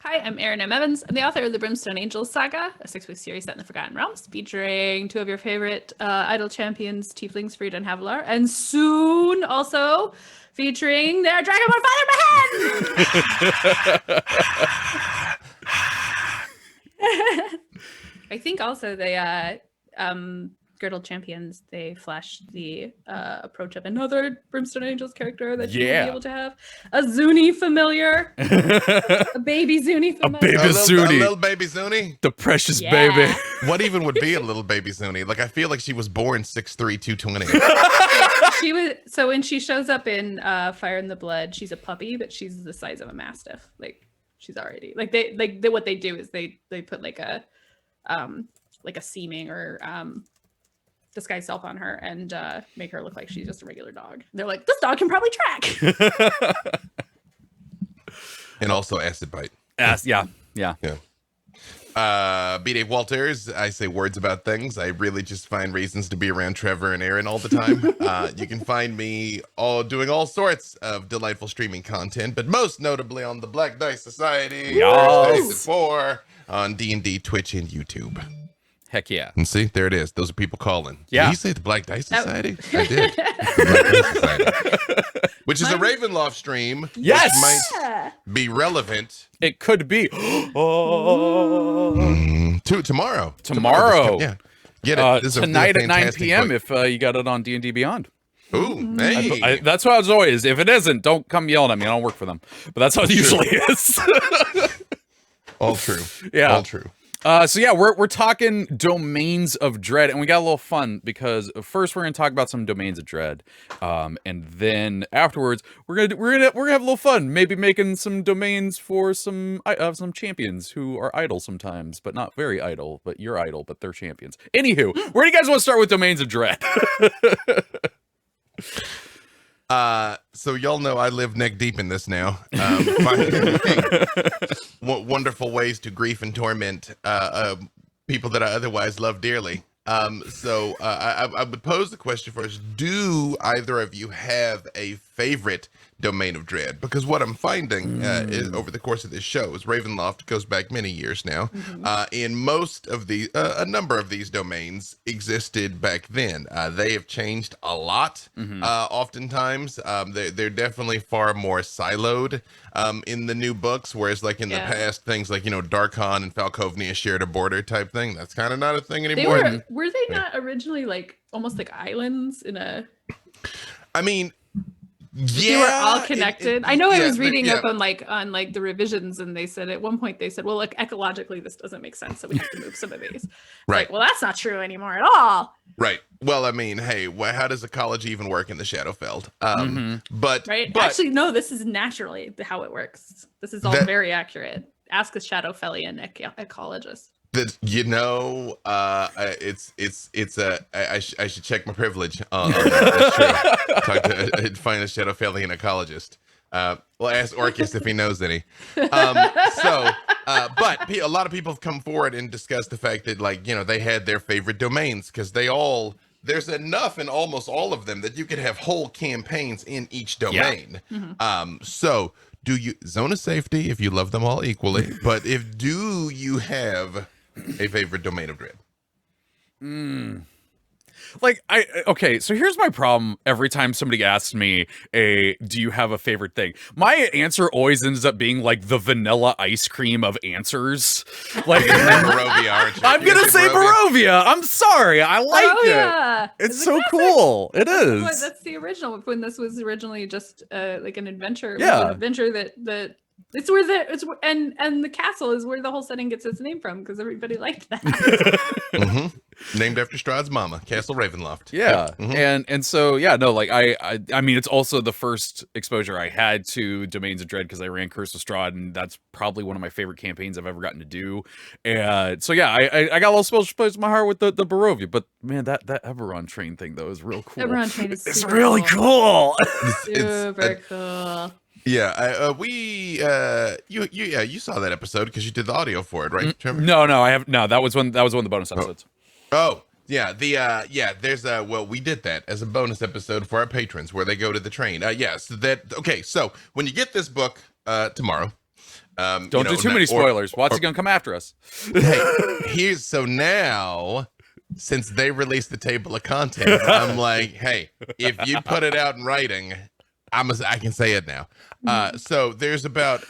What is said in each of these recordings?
Hi, I'm Erin M. I'm the author of the Brimstone Angels saga, a 6-book series set in the Forgotten Realms, featuring two of your favorite idle champions, Tieflings, Frida and Havilar, and soon also featuring their Dragonborn father, I think also they Girdle Champions, they flashed the approach of another Brimstone Angels character that you will be able to have. A Zuni familiar. A baby Zuni familiar. A little baby Zuni? The precious baby. What even would be a little baby Zuni? Like, I feel like she was born 6'3", 220. She was, so when she shows up in Fire in the Blood, she's a puppy, but she's the size of a mastiff. Like, she's already, what they do is they put like a seeming or disguise self on her and make her look like she's just a regular dog. They're like, this dog can probably track. And also acid bite. Yeah. B. Dave Walters, I say words about things. I really just find reasons to be around Treavor and Erin all the time. You can find me doing all sorts of delightful streaming content, but most notably on the Black Dice Society, Thursdays at 4 on D&D, Twitch, and YouTube. Heck yeah. And see, there it is. Those are people calling. Yeah. Did you say the Black Dice Society? I did. The Black Dice Society. Which is a Ravenloft stream. Yes. Which might be relevant. It could be. Tomorrow. Yeah. Get it. Tonight at 9 p.m. if you got it on D&D Beyond. Ooh, hey. That's how it's always. If it isn't, don't come yelling at me. I don't work for them. But that's how it usually is. All true. Yeah. All true. So yeah, we're talking Domains of Dread, and we got a little fun because first we're gonna talk about some Domains of Dread, and then afterwards we're gonna have a little fun, maybe making some domains for some champions who are idle sometimes, but not very idle. But you're idle, but they're champions. Anywho, where do you guys want to start with Domains of Dread? So y'all know I live neck deep in this now. Wonderful ways to grief and torment people that I otherwise love dearly. So I would pose the question first: do either of you have a favorite Domain of Dread? Because what I'm finding is, over the course of this show, is Ravenloft goes back many years now. In most of the a number of these domains existed back then. They have changed a lot. Oftentimes, they're definitely far more siloed in the new books. Whereas, like in the past, things like Darkon and Falkovnia shared a border type thing. That's kind of not a thing anymore. Were they not originally like almost like islands in a? I mean. They were all connected. I know I was reading up on the revisions, and they said at one point well, like ecologically this doesn't make sense, so we have to move some of these. Right. Like, well, that's not true anymore at all. Right. Well, I mean, hey, how does ecology even work in the Shadowfell? But actually, no, this is naturally how it works. This is all very accurate. Ask a Shadowfellian ecologist. That I should check my privilege on that. That's true. Find a Shadowfellian ecologist. Well, ask Orcus if he knows any. But a lot of people have come forward and discussed the fact that they had their favorite domains because there's enough in almost all of them that you could have whole campaigns in each domain. So do you Zone of Safety if you love them all equally, but do you have a favorite Domain of Dread? Okay, so here's my problem every time somebody asks me do you have a favorite thing? My answer always ends up being like the vanilla ice cream of answers. Like Borovia, aren't you? I'm gonna say Borovia. I'm sorry, I liked it. It's so cool. It is. That's the original. When this was originally just like an adventure. Yeah. An adventure that it's where the castle is where the whole setting gets its name from because everybody liked that. Named after Strahd's mama, Castle Ravenloft. Yeah. And so I mean it's also the first exposure I had to Domains of Dread because I ran Curse of Strahd, and that's probably one of my favorite campaigns I've ever gotten to do. And so I got a little special place in my heart with the Barovia, but man, that Eberron train thing though is real cool. Eberron train is it's really cool. Super cool. Yeah, you saw that episode because you did the audio for it, right, Treavor? No, I have no. That was one of the bonus episodes. Oh, yeah. There's we did that as a bonus episode for our patrons where they go to the train. Yes. Okay. So when you get this book tomorrow, Don't do too many spoilers. What's he gonna come after us? Hey, so now, since they released the table of contents, I'm like, hey, if you put it out in writing, I can say it now. So there's about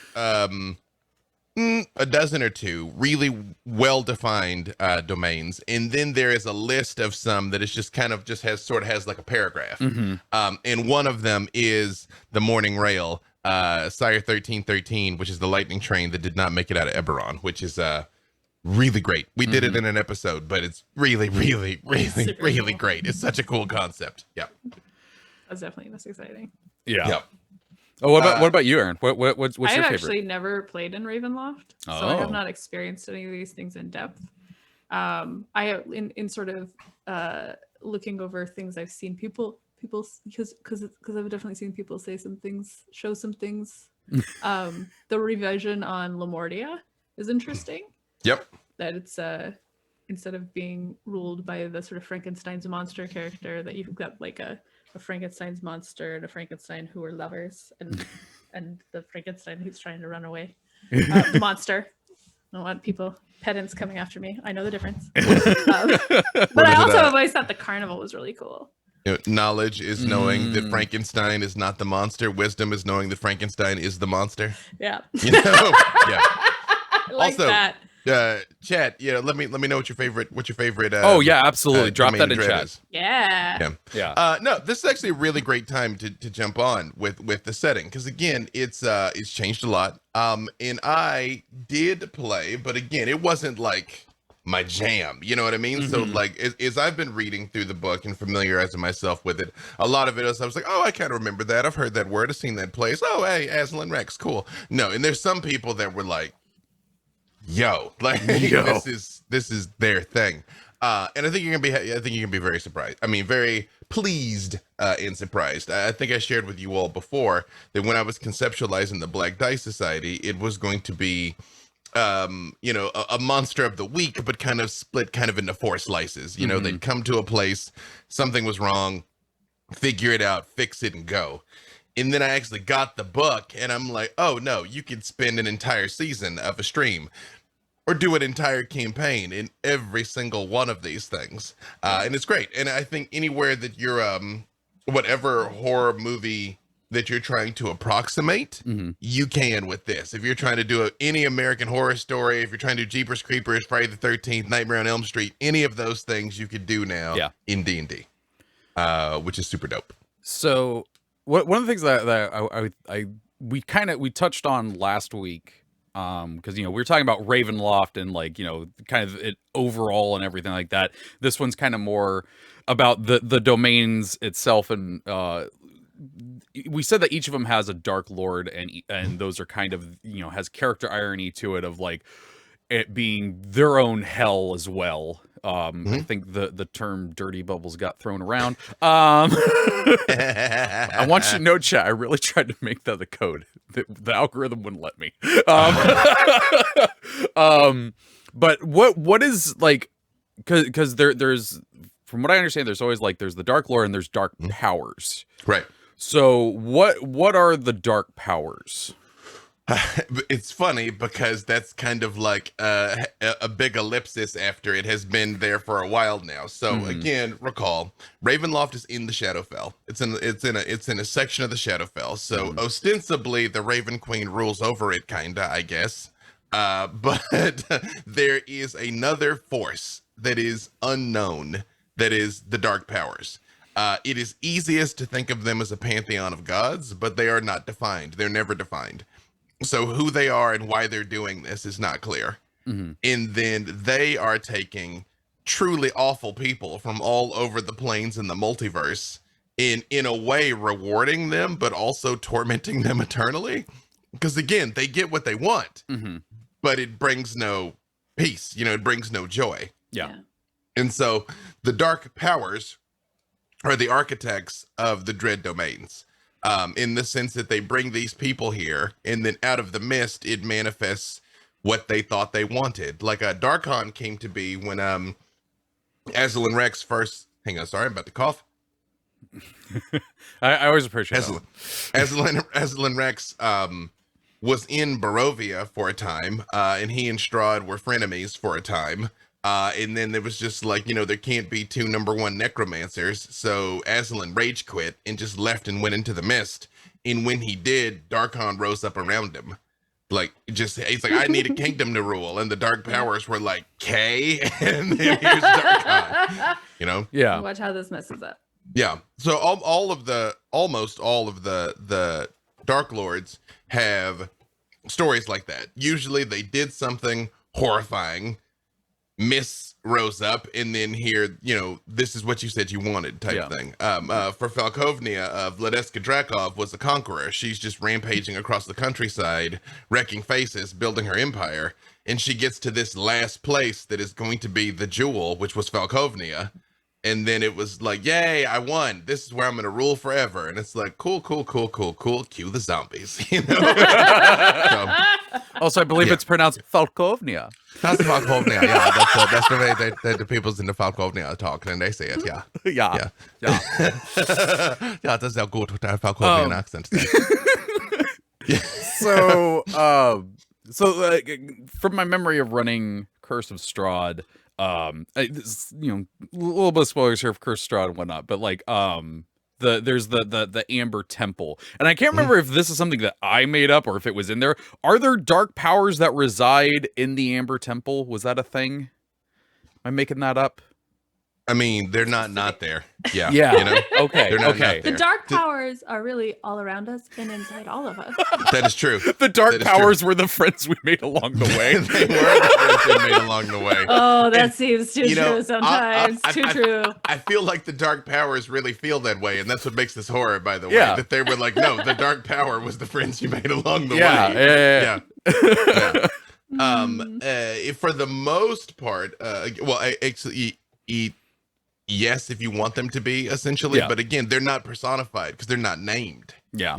a dozen or two really well-defined domains, and then there is a list of some that is just kind of has like a paragraph. And one of them is the Morning Rail, Sire 1313, which is the lightning train that did not make it out of Eberron, which is really great. We did it in an episode, but it's really cool. Great. It's such a cool concept. Yeah, that's definitely most exciting. Yeah. Yep. Oh, what about you, Erin? What's your favorite? I've actually never played in Ravenloft, so I have not experienced any of these things in depth. I have in sort of looking over things I've seen people because I've definitely seen people say some things, show some things. The revision on Lamortia is interesting. Yep. That it's instead of being ruled by the sort of Frankenstein's monster character, that you've got like a Frankenstein's monster and a Frankenstein who are lovers, and the Frankenstein who's trying to run away. The monster. I don't want pedants coming after me. I know the difference. But I also always thought the carnival was really cool. Knowledge is knowing that Frankenstein is not the monster. Wisdom is knowing that Frankenstein is the monster. Yeah. You know? Yeah. I like also, that. Chat, let me know what your favorite oh yeah, absolutely. Drop that in chat. Is. Yeah. No, this is actually a really great time to jump on with the setting, because again, it's changed a lot. And I did play, but again, it wasn't like my jam, you know what I mean? So like as I've been reading through the book and familiarizing myself with it, a lot of it I was like, oh, I kind of remember that, I've heard that word, I've seen that place, oh hey, Aslan Rex, cool. No, and there's some people that were like, yo, this is their thing, and I think you're gonna be very surprised. I mean, very pleased and surprised. I think I shared with you all before that when I was conceptualizing the Black Dice Society, it was going to be a monster of the week, but kind of split into 4 slices. You know, they'd come to a place, something was wrong, figure it out, fix it, and go. And then I actually got the book, and I'm like, oh no, you could spend an entire season of a stream or do an entire campaign in every single one of these things. And it's great. And I think anywhere that you're, whatever horror movie that you're trying to approximate, you can with this. If you're trying to do any American Horror Story, if you're trying to do Jeepers Creepers, Friday the 13th, Nightmare on Elm Street, any of those things you could do now in D&D, which is super dope. So one of the things that we touched on last week, because we were talking about Ravenloft and like kind of it overall and everything like that. This one's kind of more about the domains itself, and we said that each of them has a Dark Lord, and those are kind of has character irony to it of like it being their own hell as well. I think the term dirty bubbles got thrown around. I want you to know, chat, I really tried to make that the code. The algorithm wouldn't let me. But what is like, because there's, from what I understand, there's always like, there's the Dark Lord and there's dark powers. Right. So what are the dark powers? It's funny because that's kind of like a big ellipsis after it has been there for a while now. So again, recall Ravenloft is in the Shadowfell. It's in a section of the Shadowfell. So ostensibly the Raven Queen rules over it, kinda, I guess. But there is another force that is unknown, that is the dark powers. It is easiest to think of them as a pantheon of gods, but they are not defined. They're never defined. So who they are and why they're doing this is not clear. And then they are taking truly awful people from all over the planes in the multiverse, in a way rewarding them, but also tormenting them eternally. Because again, they get what they want, but it brings no peace. It brings no joy. Yeah. And so the dark powers are the architects of the dread domains. In the sense that they bring these people here, and then out of the mist, it manifests what they thought they wanted. Like Darkon came to be when Aslan Rex first. Hang on, sorry, I'm about to cough. I always appreciate Aslan Rex was in Borovia for a time, and he and Strahd were frenemies for a time. And then there was just like, there can't be two #1 necromancers. So Aslan rage quit and just left and went into the mist. And when he did, Darkon rose up around him. Like, he's like, I need a kingdom to rule. And the dark powers were like, "K," and then here's Darkon, Yeah. Watch how this messes up. Yeah. So almost all of the Dark Lords have stories like that. Usually they did something horrifying, Miss rose up, and then here, this is what you said you wanted type thing. For Falkovnia, Vladeska Drakov was a conqueror. She's just rampaging across the countryside, wrecking faces, building her empire. And she gets to this last place that is going to be the jewel, which was Falkovnia. And then it was like, yay, I won. This is where I'm going to rule forever. And it's like, cool. Cue the zombies, Also, I believe it's pronounced Falkovnia. That's Falkovnia, yeah. That's the way the people's in the Falkovnia talk, and they say it, yeah. Yeah. Yeah, that's a good Falkovnian accent. So from my memory of running Curse of Strahd, a little bit of spoilers here for Curse of Strahd and whatnot, but like, there's the Amber Temple, and I can't remember if this is something that I made up or if it was in there. Are there dark powers that reside in the Amber Temple? Was that a thing? Am I making that up? I mean, they're not there. Yeah. Okay. They're not okay. there. The dark powers are really all around us and inside all of us. That is true. The dark powers were the friends we made along the way. They were the friends we made along the way. Oh, that seems too true sometimes. Too true. I feel like the dark powers really feel that way, and that's what makes this horror, by the way. Yeah. That they were like, no, the dark power was the friends you made along the way. Yeah. For the most part, yes, if you want them to be, essentially, but again, they're not personified because they're not named. Yeah.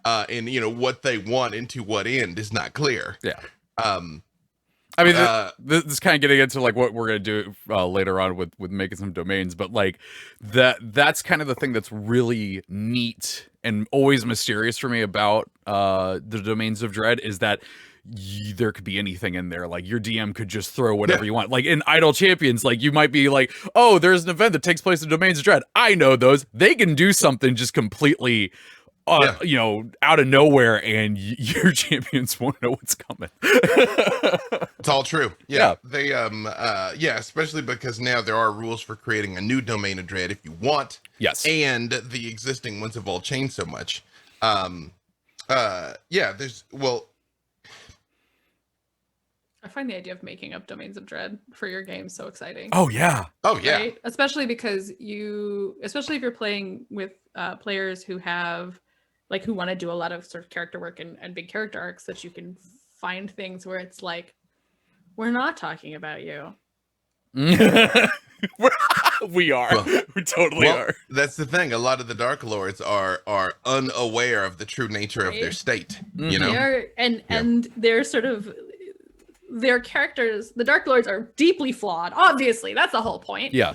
And what they want and to what end is not clear. Yeah. I mean, this is kind of getting into like what we're gonna do later on with making some domains, but like that's kind of the thing that's really neat and always mysterious for me about the Domains of Dread is that there could be anything in there. Like your DM could just throw whatever you want. Like in Idle Champions, like you might be like, oh, there's an event that takes place in Domains of Dread. I know those. They can do something just completely out of nowhere, and your champions won't know what's coming. It's all true. Yeah. They especially because now there are rules for creating a new Domain of Dread if you want. Yes. And the existing ones have all changed so much. I find the idea of making up Domains of Dread for your game so exciting. Oh yeah. Right? Especially because especially if you're playing with players who have who want to do a lot of sort of character work and big character arcs, that you can find things where it's like, we're not talking about you. We are. We totally are. That's the thing. A lot of the Dark Lords are unaware of the true nature of their state. They are, and they're sort of, their characters, the Dark Lords, are deeply flawed. Obviously, that's the whole point. Yeah.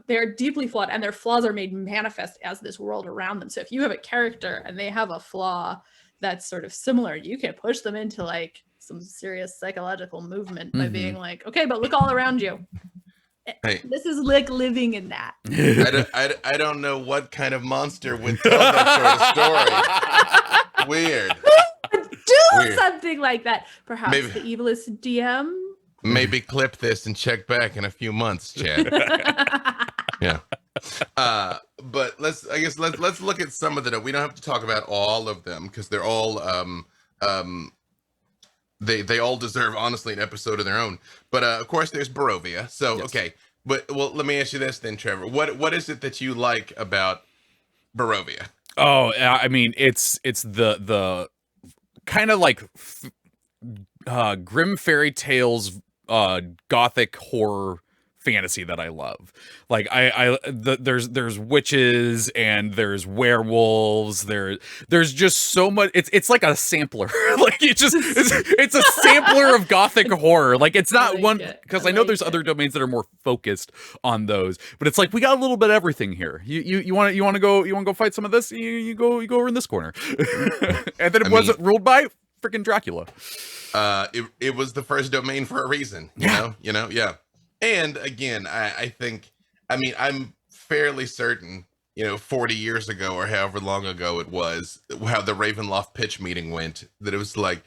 They're deeply flawed, and their flaws are made manifest as this world around them. So if you have a character and they have a flaw that's sort of similar, you can push them into like some serious psychological movement by being like, okay, but look all around you. Hey. This is like living in that. I don't know what kind of monster would tell that sort of story. Weird. Do something like that. Perhaps Maybe. the evilest DM. Maybe clip this and check back in a few months, Chad. Yeah. But let's look at some of the. We don't have to talk about all of them because they're all they all deserve, honestly, an episode of their own. But of course, there's Borovia. So Yes. okay, but let me ask you this then, Treavor. What is it that you like about Borovia? Oh, I mean, it's the kind of like grim fairy tales, gothic horror fantasy that I love. Like there's witches and there's werewolves. There's just so much. It's like a sampler. Like it's a sampler of gothic horror. Like it's not one, because I know there's other domains that are more focused on those, but it's like we got a little bit of everything here. You want to go fight some of this? You go over in this corner. And then it wasn't ruled by freaking Dracula. It was the first domain for a reason. You know, yeah. And again, I think, I mean, I'm fairly certain, 40 years ago or however long ago it was, how the Ravenloft pitch meeting went, that it was like,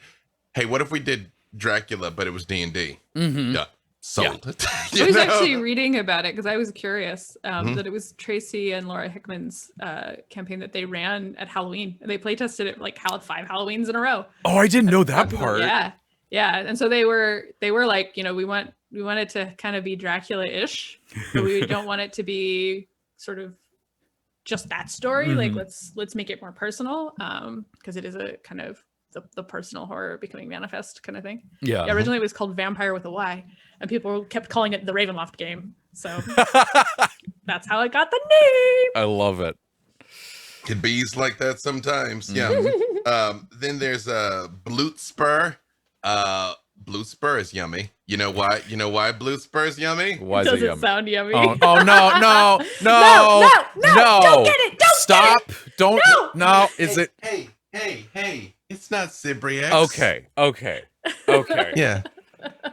hey, what if we did Dracula, but it was D&D? Yeah. Sold. I was actually reading about it because I was curious that it was Tracy and Laura Hickman's campaign that they ran at Halloween. And they play tested it like 5 Halloweens in a row. Oh, I didn't know that part. Yeah. And so they were like, we want it to kind of be Dracula-ish, but we don't want it to be sort of just that story. Like let's make it more personal, because it is a kind of the personal horror becoming manifest kind of thing. Yeah. Originally it was called Vampire with a Y, and people kept calling it the Ravenloft game. So that's how I got the name. I love it. It bees like that sometimes. Yeah. Then there's Bloot Spur. Bloot Spur is yummy. You know why? Bloot Spur is yummy? Why is Does it it yummy? sound yummy? Oh no! No! Don't get it! Stop! Don't! No! Is it? Hey! It's not Cibriax. Okay. Yeah.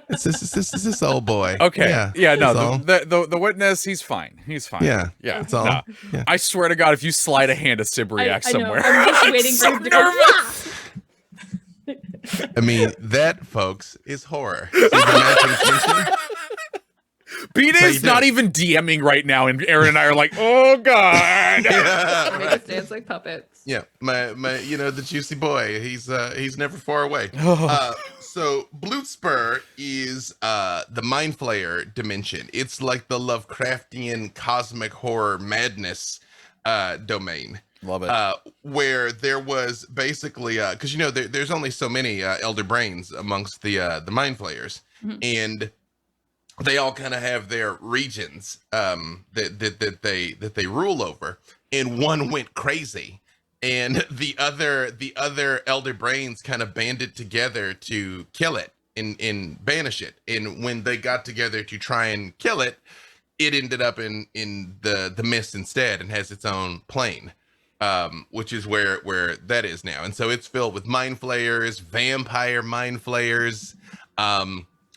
It's this old boy. Okay. Yeah. No. The witness. He's fine. Yeah. That's all. No. Yeah. I swear to God, if you slide a hand to Cibriax somewhere, I'm just waiting for him to go. I mean, that, folks, is horror. See the matching tension? Beat is not even DMing right now, and Erin and I are like, oh God. Make us dance like puppets. Yeah, my the juicy boy. He's never far away. So Bloot Spur is the Mind Flayer dimension. It's like the Lovecraftian cosmic horror madness domain. Love it. Where there was basically because there's only so many elder brains amongst the Mind Flayers, and they all kind of have their regions that they rule over, and one went crazy, and the other elder brains kind of banded together to kill it and banish it. And when they got together to try and kill it, it ended up in the mist instead, and has its own plane, which is where that is now. And so it's filled with mind flayers, vampire mind flayers,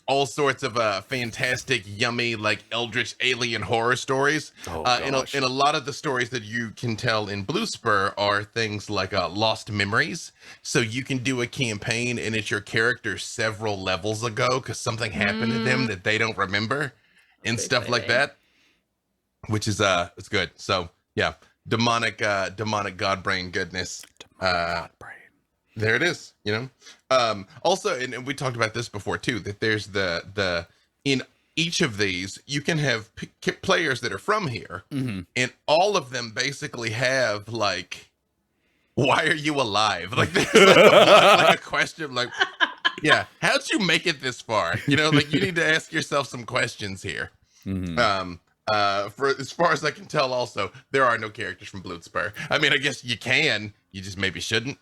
all sorts of fantastic, yummy, like eldritch alien horror stories. And a lot of the stories that you can tell in Blue Spur are things like lost memories. So you can do a campaign and it's your character several levels ago because something happened to them that they don't remember, and stuff like that, which is it's good. So yeah, demonic godbrain goodness. There it is, also, and we talked about this before too, that there's the in each of these, you can have players that are from here, and all of them basically have like, why are you alive? Like there's like a question like, yeah, how'd you make it this far? Like you need to ask yourself some questions here. For as far as I can tell, also, there are no characters from Bloot Spur. I mean, I guess you can, you just maybe shouldn't.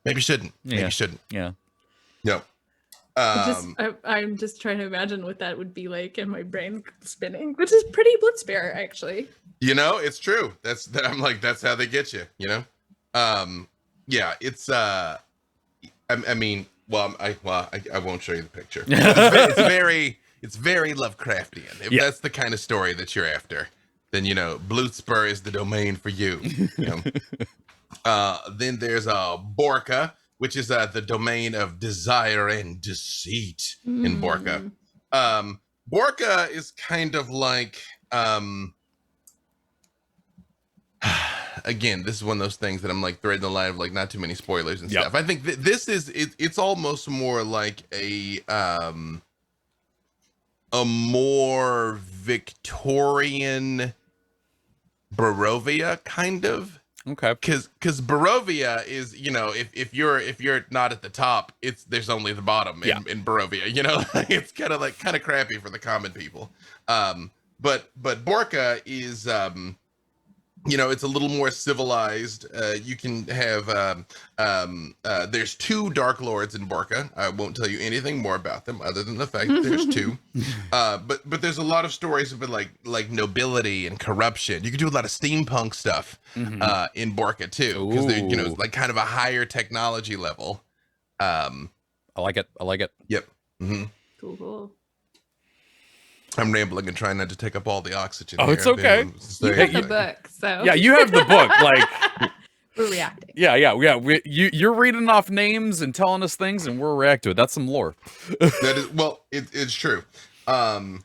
Maybe shouldn't. Yeah. No. I'm just trying to imagine what that would be like, in my brain spinning, which is pretty Blitzbear, actually. It's true. I'm like, that's how they get you. Yeah. It's I mean, I won't show you the picture. It's very Lovecraftian. If that's the kind of story that you're after, then Bloot Spur is the domain for you. Then there's Borka, which is the domain of desire and deceit in Borka. Borka is kind of like again, this is one of those things that I'm like threading the line of like not too many spoilers and stuff. I think this is it's almost more like a more Victorian Borovia kind of. Okay. Because Borovia is, if you're not at the top, there's only the bottom in Borovia. It's kind of crappy for the common people. But Borka is it's a little more civilized. You can have there's 2 Dark Lords in Borka. I won't tell you anything more about them other than the fact that there's 2. But there's a lot of stories of like nobility and corruption. You can do a lot of steampunk stuff in Borka too, because they're like kind of a higher technology level. I like it. I like it. Yep. Mm-hmm. Cool. I'm rambling and trying not to take up all the oxygen. Oh, here. it's okay. You have the book, so Yeah, you have the book. Like, we're reacting. yeah. You're reading off names and telling us things, and we're reacting to it. That's some lore. That is, well, it's true. Because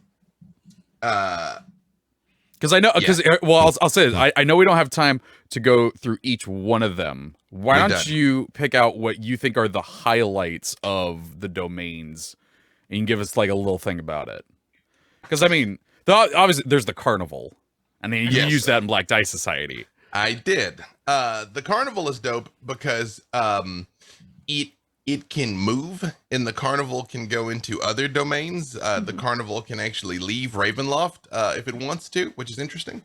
I know, I'll say this. I know we don't have time to go through each one of them. Why don't you pick out what you think are the highlights of the domains, and give us like a little thing about it? Because I mean, obviously there's the carnival, and then you use that in Black Dice Society. I did. The carnival is dope because it can move, and the carnival can go into other domains. The carnival can actually leave Ravenloft if it wants to, which is interesting.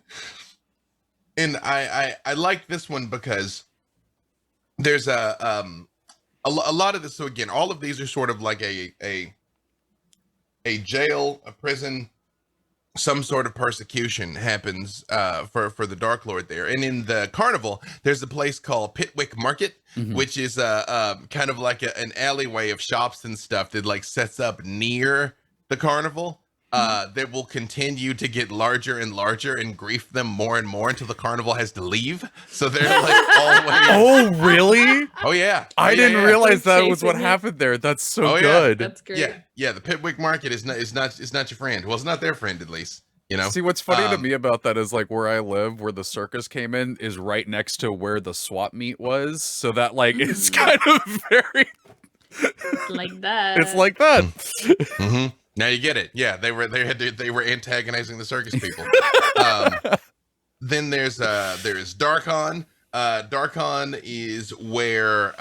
And I like this one because there's a lot of this. So again, all of these are sort of like a jail, a prison, some sort of persecution happens for the Dark Lord there. And in the carnival, there's a place called Pitwick Market, which is kind of like an alleyway of shops and stuff that like sets up near the carnival. That will continue to get larger and larger and grief them more and more until the carnival has to leave. So they're like always. Oh, really? Oh yeah. I didn't realize that was what happened there. That's so good. That's great. Yeah. The Pitwick Market is not your friend. Well, it's not their friend at least. You know. See, what's funny to me about that is like where I live, where the circus came in, is right next to where the swap meet was. So that like it's kind of very. It's like that. It's like that. Mm-hmm. Now you get it. Yeah, they were antagonizing the circus people. Then there's Darkon. Darkon is where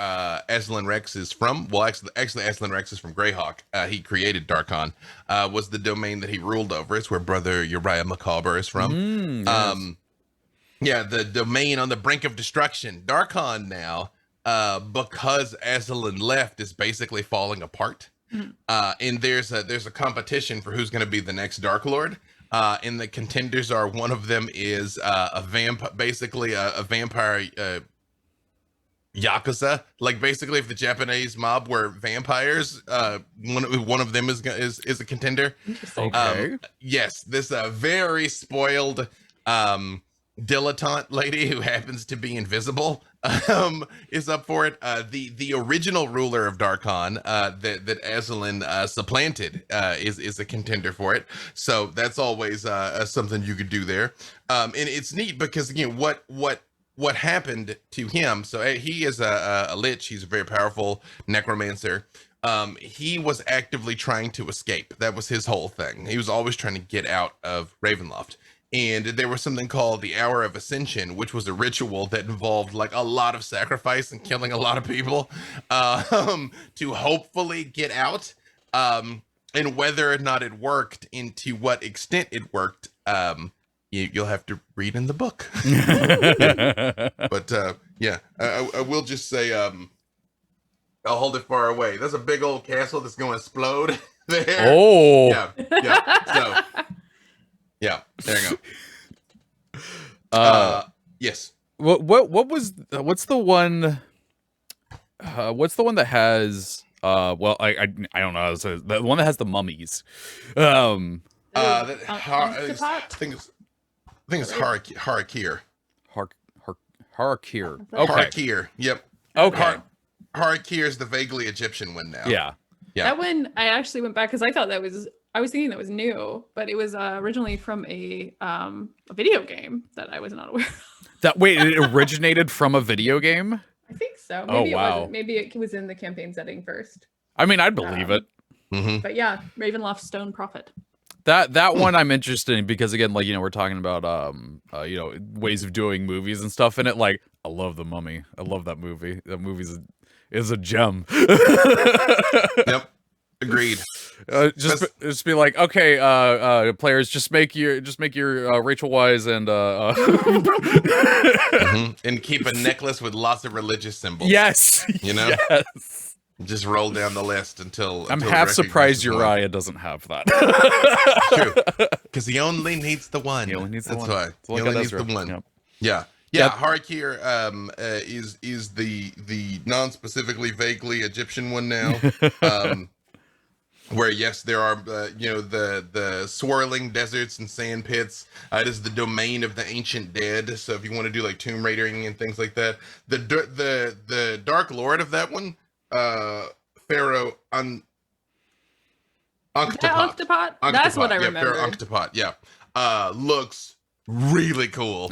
Aslan Rex is from. Well, actually, Aslan Rex is from Greyhawk. He created Darkon. Was the domain that he ruled over. It's where Brother Uriah Macabre is from. Yes. Yeah, the domain on the brink of destruction. Darkon now, because Aslan left, is basically falling apart. And there's a competition for who's going to be the next Dark Lord. And the contenders are, one of them is a vampire, basically a vampire yakuza. Like basically, if the Japanese mob were vampires, one of them is a contender. Okay. Yes, this very spoiled dilettante lady who happens to be invisible is up for it. The original ruler of Darkon that Aslan supplanted is a contender for it. So that's always something you could do there. And it's neat because again, what happened to him? So he is a lich. He's a very powerful necromancer. He was actively trying to escape. That was his whole thing. He was always trying to get out of Ravenloft. And there was something called the Hour of Ascension, which was a ritual that involved like a lot of sacrifice and killing a lot of people to hopefully get out. And whether or not it worked and to what extent it worked, you'll have to read in the book. But I will just say, I'll hold it far away. There's a big old castle that's going to explode there. Oh. Yeah. So. Yeah, there you go. Yes. What's the one that has I don't know, the one that has the mummies. I think it's Harakir. Harakir. Okay. Harakir. Yep. Okay. Harakir is the vaguely Egyptian one now. Yeah. That one I actually went back because I thought I was thinking that was new, but it was originally from a video game that I was not aware of. It originated from a video game? I think so. Maybe it wow. wasn't. Maybe it was in the campaign setting first. I mean, I'd believe it. But yeah, Ravenloft Stone Prophet. That one I'm interested in because again, like, we're talking about ways of doing movies and stuff in it. Like, I love The Mummy. I love that movie. That movie is a gem. Yep. Agreed. Just be like, okay, players, just make your Rachel Wise and and keep a necklace with lots of religious symbols. Yes. Yes. Just roll down the list until I'm half surprised Uriah doesn't have that. True, because he only needs the one. He only needs the That's one. why he only needs the one. Yep. Yeah. Yeah, Yep. Harakir is the non-specifically vaguely Egyptian one now. Where yes, there are the swirling deserts and sand pits. It is the domain of the ancient dead. So if you want to do like Tomb Raidering and things like that, the Dark Lord of that one, Pharaoh Unctopot. Octopot? That's what I remember. Pharaoh Unctopot. Yeah, looks really cool.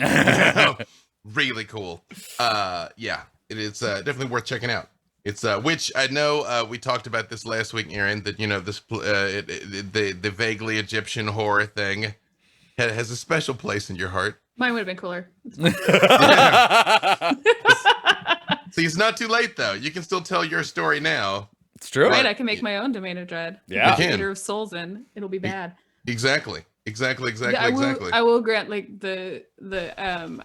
Really cool. Yeah, it is definitely worth checking out. It's which I know we talked about this last week, Erin, that this the vaguely Egyptian horror thing has a special place in your heart. Mine would have been cooler. See, it's not too late though. You can still tell your story now. It's true. Right, I can make my own Domain of Dread. Yeah. Theater of Souls in. It'll be bad. Exactly. I will grant like the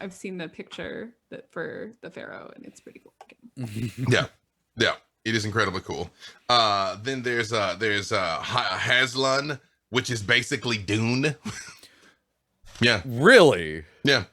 I've seen the picture for the Pharaoh and it's pretty cool. Yeah, it is incredibly cool. Then there's Haslan, which is basically Dune. Yeah. Really? Yeah.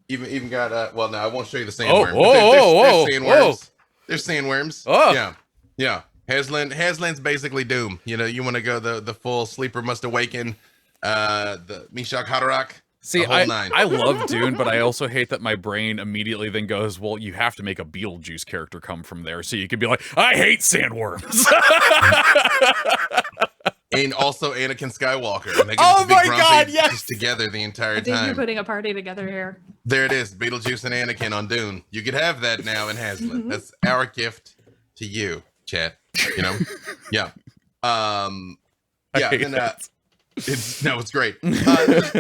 Even got well, no, I won't show you the Oh, sandworm. There's whoa. sandworms. There's sandworms. Oh. Yeah. Haslan's basically Doom. You want to go the full Sleeper Must Awaken, the Mishak Haderach. See, I love Dune, but I also hate that my brain immediately then goes, well, you have to make a Beetlejuice character come from there, so you can be like, I hate sandworms. And also Anakin Skywalker. And they Oh get my to be God, yes! just together the entire I think you're time. putting a party together here. There it is, Beetlejuice and Anakin on Dune. You could have that now in Haslan. That's our gift to you, chat. Yeah. I hate that. It's great. I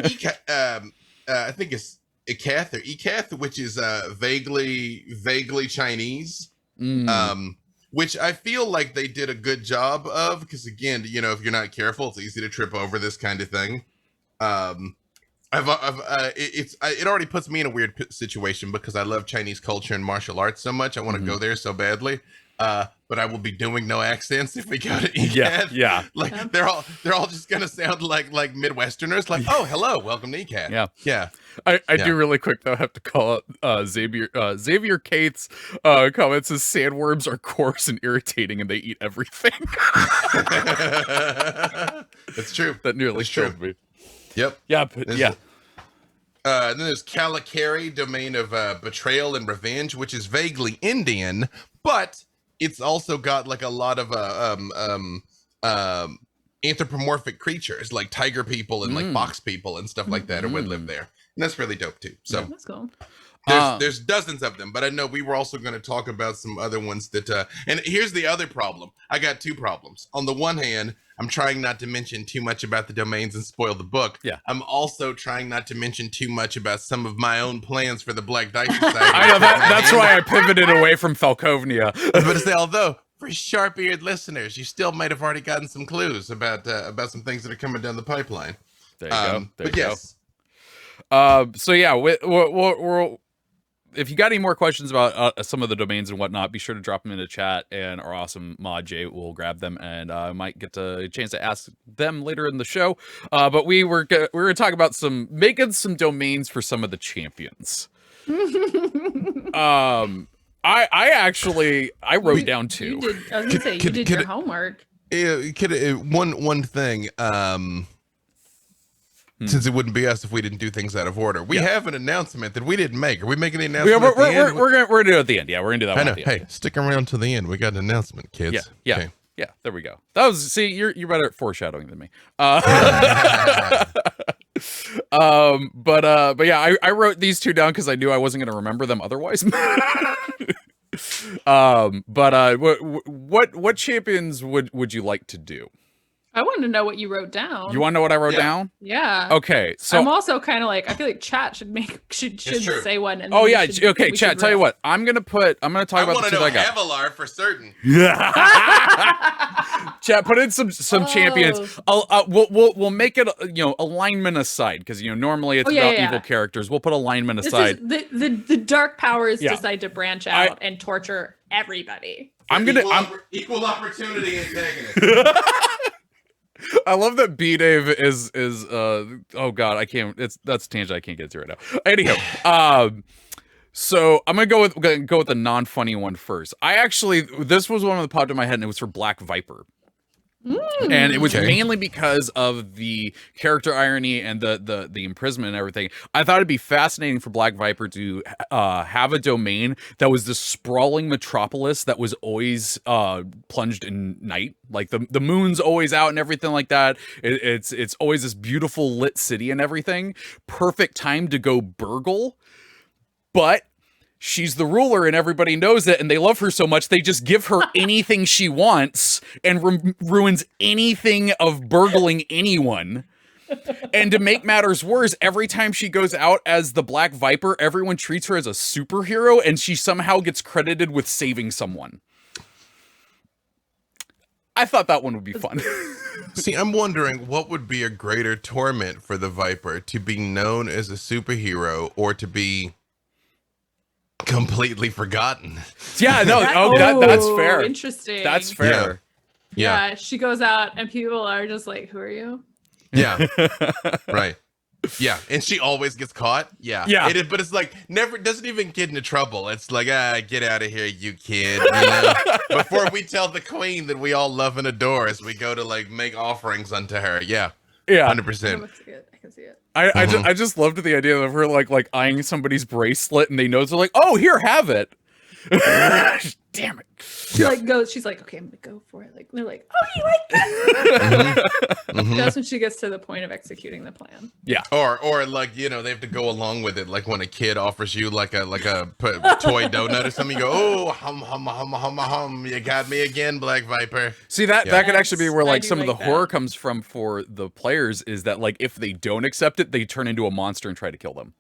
think it's Ekath or Ekath, which is vaguely Chinese. Which I feel like they did a good job of, because again, if you're not careful, it's easy to trip over this kind of thing. It already puts me in a weird situation because I love Chinese culture and martial arts so much. I want to go there so badly. But I will be doing no accents if we go to ECAT. Yeah. Like they're all just gonna sound like Midwesterners. Like, oh, hello, welcome to ECAT. Yeah. I do really quick though have to call out Xavier Cates comments says sandworms are coarse and irritating and they eat everything. That's true. That nearly killed me. Yep. Yeah, but yeah. Then there's Kalakari, domain of betrayal and revenge, which is vaguely Indian, but it's also got like a lot of anthropomorphic creatures like tiger people and like fox people and stuff like that who would live there. And that's really dope too. So yeah, that's cool. There's dozens of them, but I know we were also going to talk about some other ones that and here's the other problem. I got two problems. On the one hand, I'm trying not to mention too much about the domains and spoil the book. Yeah. I'm also trying not to mention too much about some of my own plans for the Black Dice Society. I know that's why I pivoted away from Falcovnia. But say, although for sharp-eared listeners, you still might have already gotten some clues about some things that are coming down the pipeline. There you go. But yes. So yeah, we'll if you got any more questions about some of the domains and whatnot, be sure to drop them in the chat, and our awesome mod Jay will grab them, and I might get a chance to ask them later in the show. But we were going to talk about making some domains for some of the champions. I wrote down two. I was gonna say you did your homework. One thing. Since it wouldn't be us if we didn't do things out of order. We have an announcement that we didn't make. Are we making the announcement at the end? We're gonna do it at the end. Yeah, we're gonna do that one at the end. Hey, stick around to the end. We got an announcement, kids. Yeah. Okay. Yeah, there we go. That was you're better at foreshadowing than me. But yeah, I wrote these two down because I knew I wasn't gonna remember them otherwise. What champions would you like to do? I want to know what you wrote down. You want to know what I wrote down? Yeah. Okay. So I'm also kind of like, I feel like chat should say one. And oh yeah. Okay. Chat. Tell you what. I'm gonna talk about the two that I got. Avalar for certain. Chat. Put in some champions. We'll make it alignment aside because normally it's about evil characters. We'll put alignment aside. The dark powers decide to branch out and torture everybody. Equal opportunity antagonist. I love that B-Dave is oh god, I can't, that's a tangent I can't get to right now. Anyhow, so I'm gonna go with the non-funny one first. This was one that popped in my head, and it was for Black Viper. And it was mainly because of the character irony and the imprisonment and everything. I thought it'd be fascinating for Black Viper to have a domain that was this sprawling metropolis that was always plunged in night. Like the moon's always out and everything like that. It's always this beautiful lit city and everything. Perfect time to go burgle. But she's the ruler and everybody knows it, and they love her so much they just give her anything she wants and ruins anything of burgling anyone. And to make matters worse, every time she goes out as the Black Viper, everyone treats her as a superhero, and she somehow gets credited with saving someone. I thought that one would be fun. See, I'm wondering what would be a greater torment for the Viper, to be known as a superhero or to be completely forgotten. Yeah, no, that's fair. Interesting. That's fair. Yeah, she goes out and people are just like, who are you? Yeah. Right. Yeah, and she always gets caught. Yeah. But it's like doesn't even get into trouble. It's like, get out of here, you kid. You know? Before we tell the queen that we all love and adore as we go to like make offerings unto her. Yeah. 100%. I can see it. I just loved the idea of her like eyeing somebody's bracelet, and they know, they're like, oh, here, have it. Damn it. She's like, okay, I'm gonna go for it. Like, they're like, oh, you like that? That's when she gets to the point of executing the plan. Yeah. Or like, you know, they have to go along with it. Like when a kid offers you like a toy donut or something, you go, oh, hum, you got me again, Black Viper. See, that could actually be where like some of the horror comes from for the players, is that like if they don't accept it, they turn into a monster and try to kill them.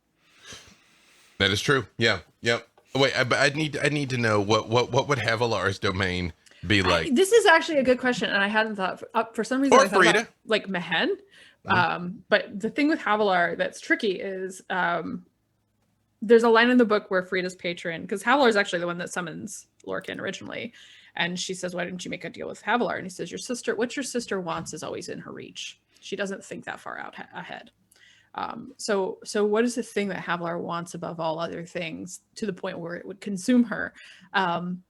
That is true. Yeah. Yep. Wait, but I need to know what would Havilar's domain be like? This is actually a good question, and I hadn't thought for some reason. Or I thought about, like Mehen. But the thing with Havilar that's tricky is there's a line in the book where Frida's patron, because Havilar is actually the one that summons Lorcan originally, and she says, "Why didn't you make a deal with Havilar?" And he says, what your sister wants is always in her reach. She doesn't think that far out ahead." So what is the thing that Havilar wants above all other things to the point where it would consume her? And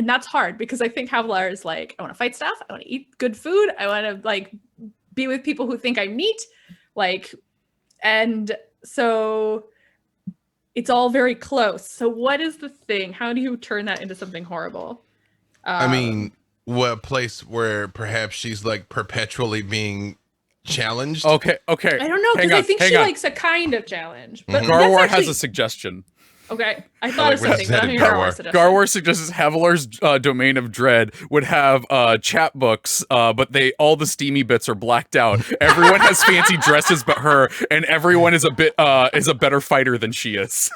that's hard, because I think Havilar is like, I want to fight stuff. I want to eat good food. I want to like be with people who think I'm neat. Like, and so it's all very close. So what is the thing? How do you turn that into something horrible? I mean, what place where perhaps she's like perpetually being challenged? Okay. I don't know, because I think she likes a kind of challenge. But Garwar has a suggestion. Okay, I thought of something. But I'm hearing Garwar suggests Havilar's domain of dread would have chat books, but all the steamy bits are blacked out. Everyone has fancy dresses but her, and everyone is a better fighter than she is.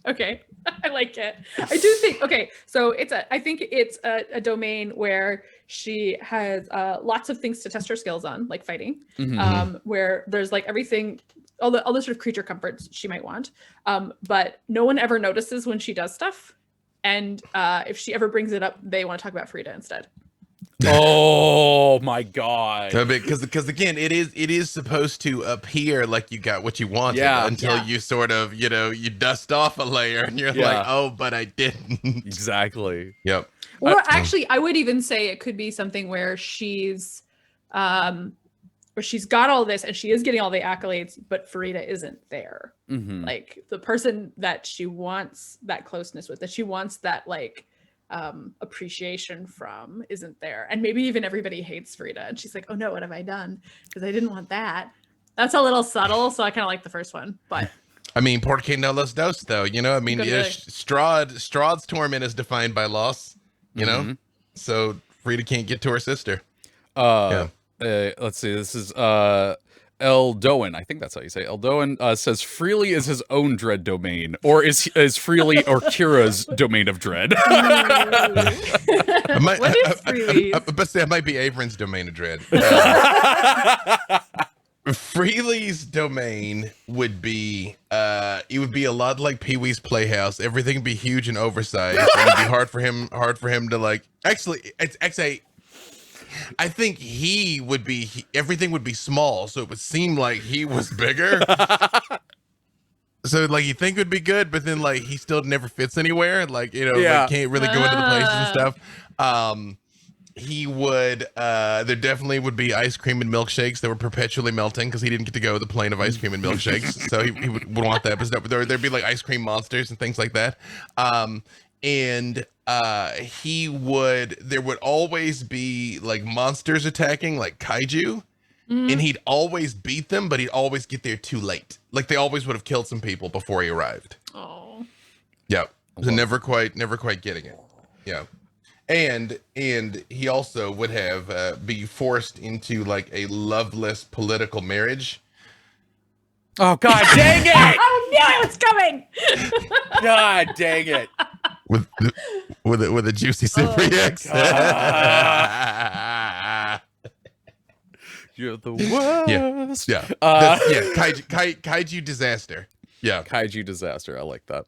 Okay, I like it. I do think. Okay, so I think it's a domain where she has lots of things to test her skills on, like fighting. Where there's like everything, all the sort of creature comforts she might want, but no one ever notices when she does stuff, and if she ever brings it up, they want to talk about Frida instead. Oh my god! Because again, it is supposed to appear like you got what you wanted, until you sort of you dust off a layer and you're like, oh, but I didn't. Exactly. Yep. Or actually, I would even say it could be something where she's got all this and she is getting all the accolades, but Frida isn't there. Like the person that she wants that closeness with, that she wants that like appreciation from, isn't there. And maybe even everybody hates Frida, and she's like, oh no, what have I done? Because I didn't want that. That's a little subtle, so I kind of like the first one. But I mean, porque no los dos, though. I mean, Strahd's torment is defined by loss. So Frida can't get to her sister. Let's see. This is Eldoan. I think that's how you say it. Eldoan says Freely is his own dread domain, or is Freely or Kira's domain of dread? What is Freely's? But that might be Avron's domain of dread. Freely's domain would be it would be a lot like Pee-wee's Playhouse. Everything would be huge and oversized. It would be hard for him to like. Actually, it's I think he would be. Everything would be small, so it would seem like he was bigger. So like you think it would be good, but then like he still never fits anywhere. Like like, can't really go into the places and stuff. He would. There definitely would be ice cream and milkshakes that were perpetually melting because he didn't get to go the plane of ice cream and milkshakes. So he would want that. But there'd be like ice cream monsters and things like that. And he would. There would always be like monsters attacking, like kaiju. And he'd always beat them, but he'd always get there too late. Like they always would have killed some people before he arrived. Oh. Yeah. So never quite getting it. Yeah. And he also would have be forced into like a loveless political marriage. Oh God dang it! I knew it was coming. God dang it! With a juicy Cypriot accent. You're the worst. Yeah. Kaiju disaster. Yeah. Kaiju disaster. I like that.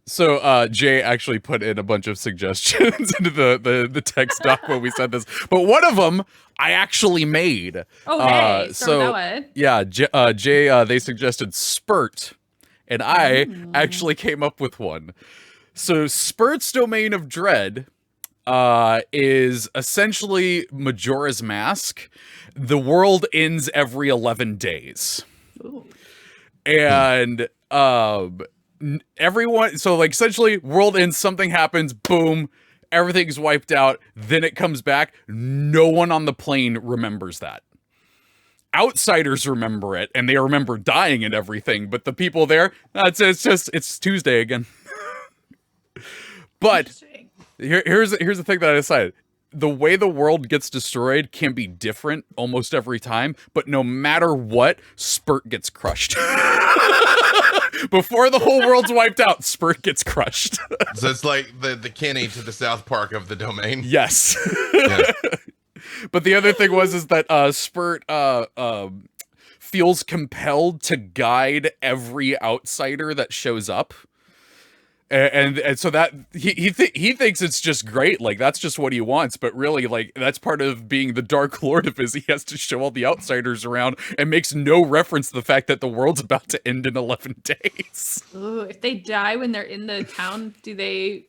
So Jay actually put in a bunch of suggestions into the text doc when we said this, but one of them I actually made. Oh, hey, so yeah, Jay, they suggested Spurt, and I actually came up with one. So Spurt's domain of dread is essentially Majora's Mask. The world ends every 11 days. Ooh. And everyone, so like essentially world ends, something happens, boom, everything's wiped out, then it comes back. No one on the plane remembers that. Outsiders remember it, and they remember dying and everything, but the people there, it's Tuesday again. But here's the thing that I decided. The way the world gets destroyed can be different almost every time, but no matter what, Spurt gets crushed. Before the whole world's wiped out, Spurt gets crushed. So it's like the Kenny to the South Park of the domain. Yes. Yeah. But the other thing is that Spurt feels compelled to guide every outsider that shows up. And so that he thinks it's just great, like that's just what he wants, but really like that's part of being the Dark Lord of his. He has to show all the outsiders around and makes no reference to the fact that the world's about to end in 11 days. Ooh, if they die when they're in the town, do they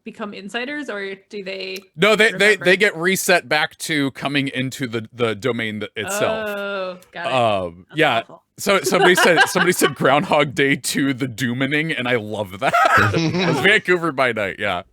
become insiders, or do they? No, they get reset back to coming into the domain itself. Oh, got it. Yeah. Awful. So somebody said Groundhog Day 2, the Dooming, and I love that. It's Vancouver by Night. Yeah.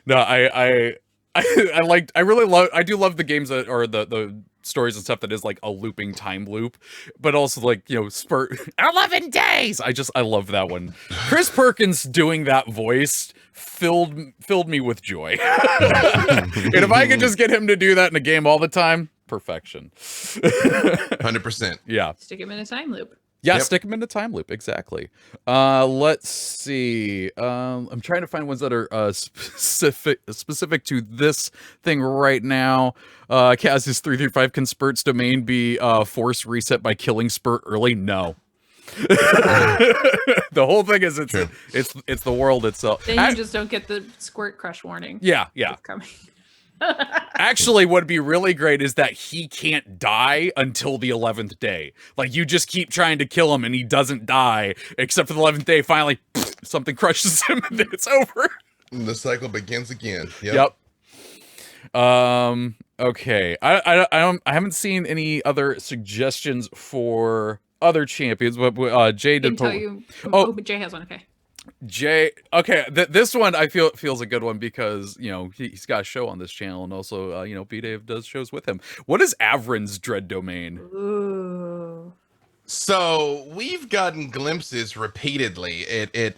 No, I do love the games that are the stories and stuff that is like a looping time loop, but also like, Spurt 11 days. I love that one. Chris Perkins doing that voice filled me with joy. And if I could just get him to do that in a game all the time, perfection. 100%. Yeah. Stick him in a time loop. Yeah, stick them in a time loop, exactly. Let's see. I'm trying to find ones that are specific to this thing right now. Kaz is 335. Can Spurt's domain be force reset by killing Spurt early? No. The whole thing is it's the world itself. Then you just don't get the squirt crush warning. Yeah. It's coming. Actually, what'd be really great is that he can't die until the 11th day. Like, you just keep trying to kill him and he doesn't die, except for the 11th day, finally, something crushes him and then it's over. And the cycle begins again. Yep. Okay. I haven't seen any other suggestions for other champions, but Jay did but Jay has one. Okay. Jay, okay, this one I feel feels a good one because he's got a show on this channel, and also B-Dave does shows with him. What is Avrin's dread domain? Ooh. So we've gotten glimpses repeatedly at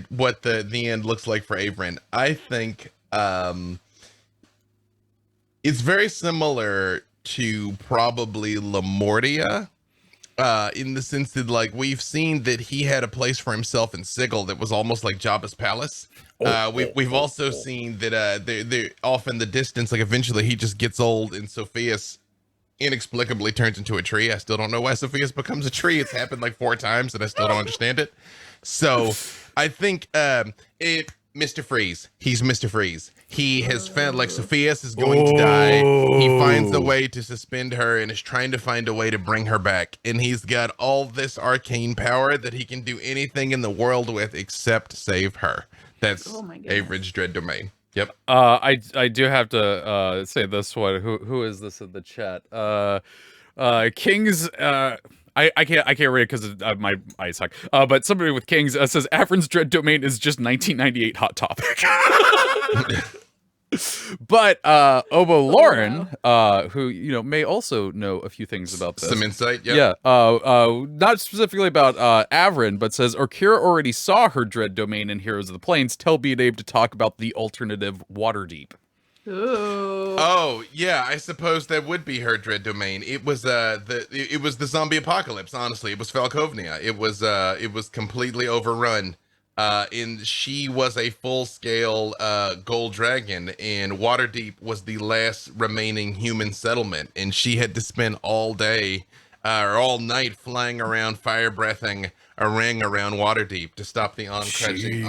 what the end looks like for Avrin. I think it's very similar to probably Lamortia. In the sense that, like, we've seen that he had a place for himself in Sigil that was almost like Jabba's palace. We've also seen that they're off in the distance, like eventually he just gets old and Sophia's inexplicably turns into a tree. I still don't know why Sophia's becomes a tree. It's happened like 4 times and I still don't understand it. So I think Mr. Freeze. He's Mr. Freeze. He has found, like, Sophia's is going to die. He finds a way to suspend her and is trying to find a way to bring her back. And he's got all this arcane power that he can do anything in the world with except save her. That's Avery's dread domain. Yep. I do have to say this one. Who is this in the chat? King's. I can't read it because my eyes suck. But somebody with Kings says Avron's dread domain is just 1998 Hot Topic. But Obo Lauren, who may also know a few things about this. Some insight, yeah. Not specifically about Avron, but says Orkira already saw her dread domain in Heroes of the Plains. Tell Beadabe to talk about the alternative Waterdeep. Ooh. Oh yeah, I suppose that would be her dread domain. It was it was the zombie apocalypse. Honestly, it was Falkovnia. It was completely overrun. And she was a full-scale gold dragon, and Waterdeep was the last remaining human settlement, and she had to spend all day or all night flying around, fire breathing a ring around Waterdeep to stop the on-crushing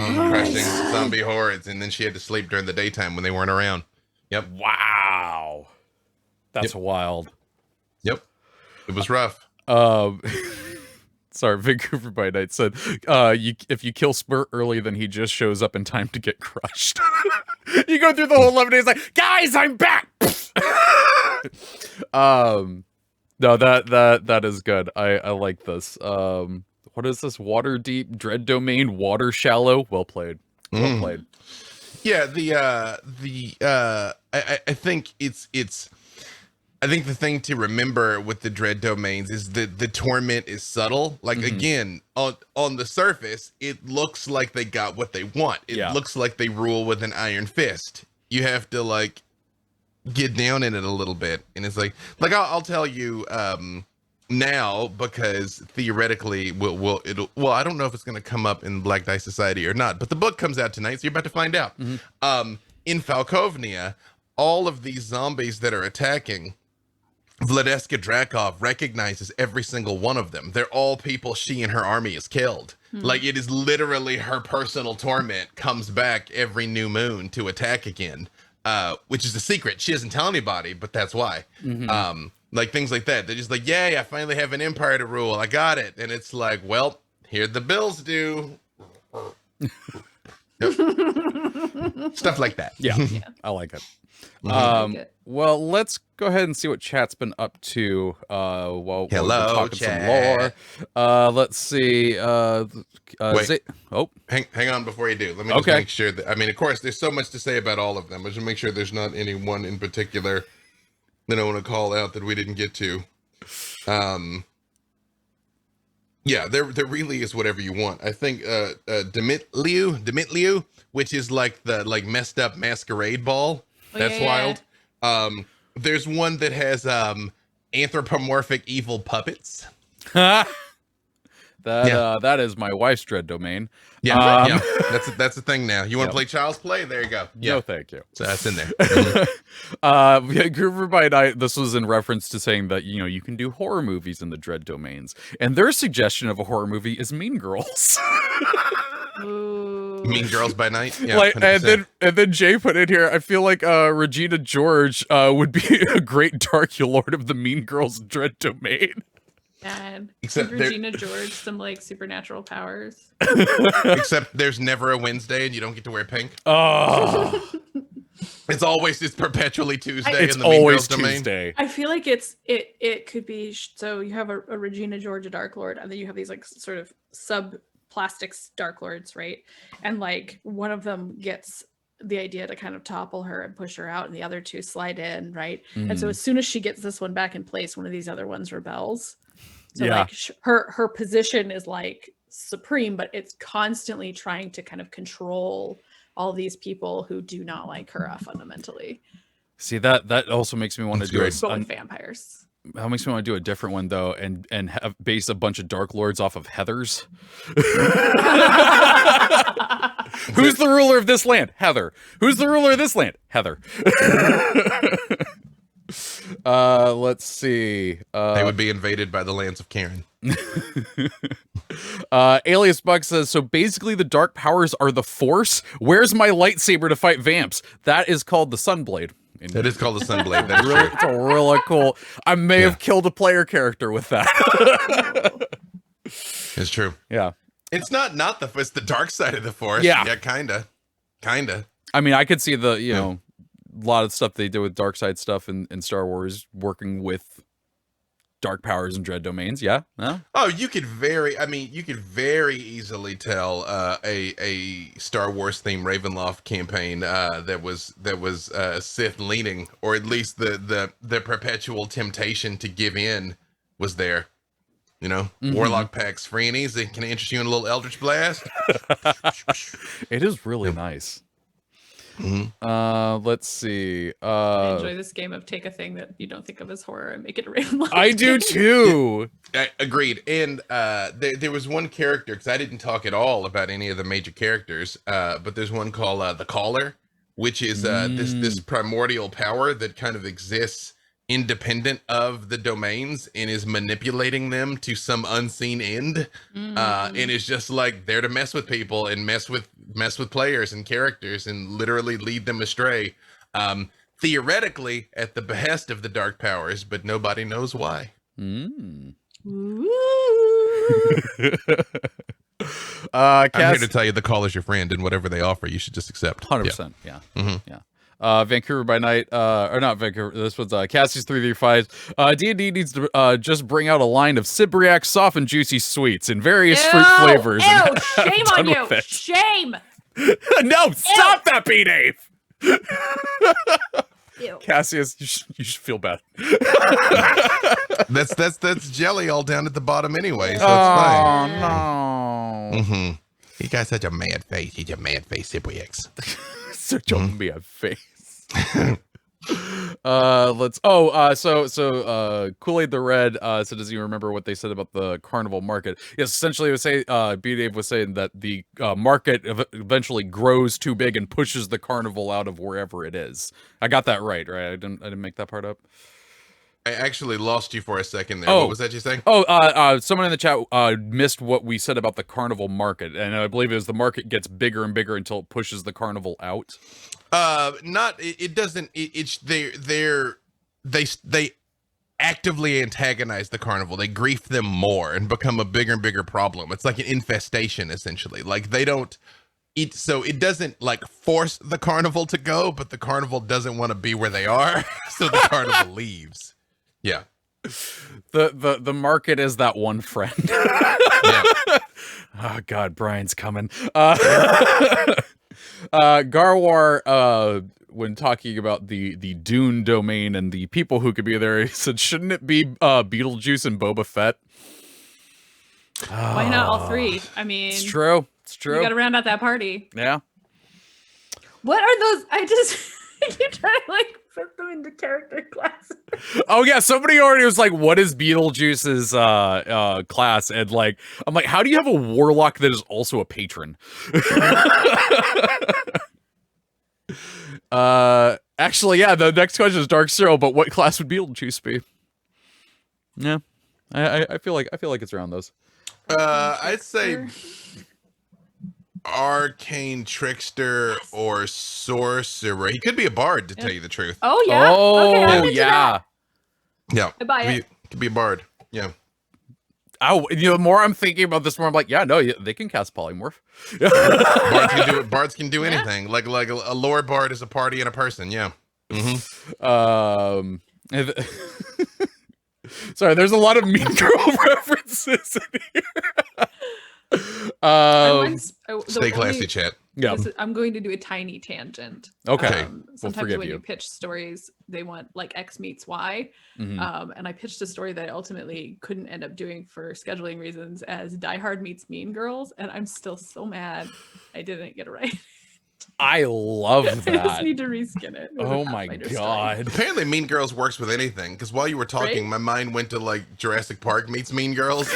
zombie hordes, and then she had to sleep during the daytime when they weren't around. Yep. Wow. That's wild. Yep. It was rough. Sorry, Vancouver by Night said, if you kill Spur early, then he just shows up in time to get crushed. You go through the whole 11 days like, guys, I'm back! No, that is good. I like this. What is this? Waterdeep, Dread Domain, Water Shallow. Well played. Well played. Yeah, I think I think the thing to remember with the dread domains is that the torment is subtle. Like again, on the surface, it looks like they got what they want. It looks like they rule with an iron fist. You have to like get down in it a little bit, and it's like I'll tell you now, because theoretically well I don't know if it's going to come up in Black Dice Society or not, but the book comes out tonight, so you're about to find out. In Falkovnia, all of these zombies that are attacking, Vladeska Drakov recognizes every single one of them. They're all people she and her army has killed. Like, it is literally her personal torment comes back every new moon to attack again, which is a secret. She doesn't tell anybody, but that's why. Like, things like that. They're just like, yay, I finally have an empire to rule. I got it. And it's like, well, here the bills due. Stuff like that. Yeah. I like it. Well, let's go ahead and see what chat's been up to while we're talking chat. some lore. Let's see. Wait. Oh, hang on before you do. Let me just make sure that, I mean, of course, there's so much to say about all of them. But just make sure there's not any one in particular that I want to call out that we didn't get to. Yeah, there really is whatever you want. I think Demitliu, which is like the messed up masquerade ball. That's wild. There's one that has anthropomorphic evil puppets. That is my wife's dread domain. Yeah, that's the thing now. You want to play Child's Play? There you go. No, thank you. So that's in there. Groover by Night, this was in reference to saying that, you can do horror movies in the dread domains. And their suggestion of a horror movie is Mean Girls. Ooh. Mean Girls by Night? Yeah, and then Jay put in here, I feel like Regina George would be a great Dark Lord of the Mean Girls dread domain. God. Except Regina George, some supernatural powers. Except there's never a Wednesday and you don't get to wear pink. Oh. It's always just perpetually Tuesday. It's in the Mean always Girls Tuesday. I feel like it could be, so you have a Regina George, a Dark Lord, and then you have these sort of sub-plastics Dark Lords, right? And one of them gets the idea to kind of topple her and push her out, and the other two slide in, right? And so as soon as she gets this one back in place, one of these other ones rebels. So her position is supreme, but it's constantly trying to kind of control all these people who do not like her fundamentally. See, that also makes me want to do it. But with vampires. That makes me want to do a different one though, and have base a bunch of Dark Lords off of Heathers. Who's the ruler of this land? Heather. Who's the ruler of this land? Heather. Let's see. They would be invaded by the lands of Karen. Alias Buck says, so basically the dark powers are the Force. Where's my lightsaber to fight vamps? That is called the Sunblade. It is called the Sunblade. That's really, true. it's a really cool. I may have killed a player character with that. It's true. Yeah. It's not it's the dark side of the Force. Yeah. Yeah, kinda. I mean, I could see the, you know, a lot of stuff they do with dark side stuff in Star Wars working with dark powers and dread domains. Yeah. No? Oh, you could very easily tell a Star Wars themed Ravenloft campaign that was Sith leaning, or at least the perpetual temptation to give in was there. You know, Warlock packs free and easy. Can I interest you in a little Eldritch Blast? It is really nice. Let's see. I enjoy this game of take a thing that you don't think of as horror and make it a Ravenloft. I do too. Agreed. And there was one character, because I didn't talk at all about any of the major characters, but there's one called the Caller, which is this primordial power that kind of exists independent of the domains and is manipulating them to some unseen end, and is just like there to mess with people and mess with players and characters and literally lead them astray, theoretically at the behest of the dark powers, but nobody knows why. I'm here to tell you the Caller's your friend, and whatever they offer you should just accept. 100%. Yeah. Vancouver by Night, or not Vancouver, this was Cassie's 335. D&D needs to just bring out a line of Cypriac soft and juicy sweets in various fruit flavors. Ew, shame on you! Shame! No, stop that, B-Dave! Ew. Cassius, you should feel bad. That's jelly all down at the bottom anyway, so it's fine. Oh, no. You got such a mad face. He's a mad face, Cypriacs. Such a mad face. Kool-Aid the Red, so does he remember what they said about the carnival market? Yes, essentially it was say B-Dave was saying that the market eventually grows too big and pushes the carnival out of wherever it is. I got that right? I didn't make that part up. I actually lost you for a second there. What was that you saying? Someone in the chat missed what we said about the carnival market, and I believe it was the market gets bigger and bigger until it pushes the carnival out. They actively antagonize the carnival. They grief them more and become a bigger and bigger problem. It's like an infestation, essentially. Like they don't eat, so it doesn't like force the carnival to go, but the carnival doesn't want to be where they are, so the carnival leaves. Yeah. The market is that one friend. Yeah. Oh God, Brian's coming. Garwar, when talking about the Dune domain and the people who could be there, he said, shouldn't it be Beetlejuice and Boba Fett? Why not all three? I mean, it's true. You got to round out that party. Yeah. What are those? I keep trying to like put them into character classes. Oh yeah, somebody already was like, what is Beetlejuice's class? And like, I'm like, how do you have a warlock that is also a patron? Actually, yeah, the next question is Dark Zero, but what class would Beetlejuice be? Yeah. I feel like it's around those. I'd say arcane trickster or sorcerer. He could be a bard, to tell you the truth. Oh yeah. Oh okay, yeah. Yeah. I buy it. Could be a bard. Yeah. Oh, the more I'm thinking about this, more I'm like, yeah, no, they can cast polymorph. Bards can do it. Bards can do anything. Like a lore bard is a party and a person. Yeah. Sorry, there's a lot of Mean Girl references in here. Stay classy, chat. Yeah, I'm going to do a tiny tangent. Okay. Sometimes when you pitch stories, they want like X meets Y. And I pitched a story that I ultimately couldn't end up doing for scheduling reasons as Die Hard meets Mean Girls, and I'm still so mad I didn't get it right. I love that. I just need to reskin it. Oh my God. Apparently Mean Girls works with anything, because while you were talking, my mind went to like Jurassic Park meets Mean Girls.